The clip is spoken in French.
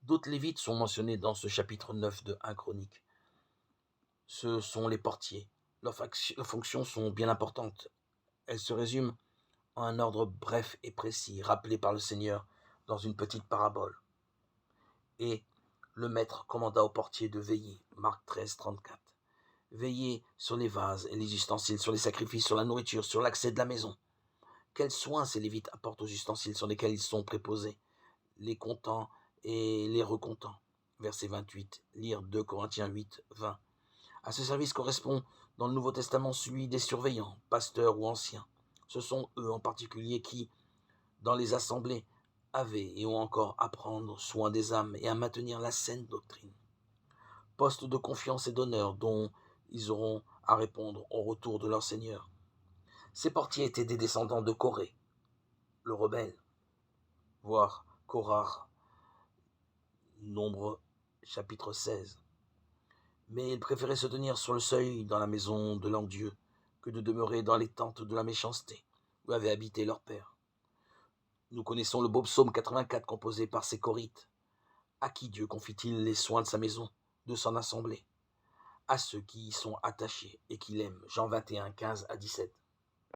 D'autres Lévites sont mentionnés dans ce chapitre 9 de 1 Chronique. Ce sont les portiers. Leurs fonctions sont bien importantes. Elles se résument en un ordre bref et précis, rappelé par le Seigneur dans une petite parabole. Et le maître commanda aux portiers de veiller, Marc 13, 34. Veiller sur les vases et les ustensiles, sur les sacrifices, sur la nourriture, sur l'accès de la maison. Quels soins ces Lévites apportent aux ustensiles sur lesquels ils sont préposés, les comptants et les recomptants. Verset 28, lire 2 Corinthiens 8, 20. À ce service correspond dans le Nouveau Testament celui des surveillants, pasteurs ou anciens. Ce sont eux en particulier qui, dans les assemblées, avaient et ont encore à prendre soin des âmes et à maintenir la saine doctrine. Poste de confiance et d'honneur dont ils auront à répondre au retour de leur Seigneur. Ces portiers étaient des descendants de Corée, le rebelle, voire Korah, Nombre chapitre 16. Mais ils préféraient se tenir sur le seuil dans la maison de leur Dieu que de demeurer dans les tentes de la méchanceté où avait habité leur père. Nous connaissons le beau psaume 84 composé par ces Corites. À qui Dieu confie-t-il les soins de sa maison, de son assemblée? À ceux qui y sont attachés et qui l'aiment. Jean 21, 15 à 17.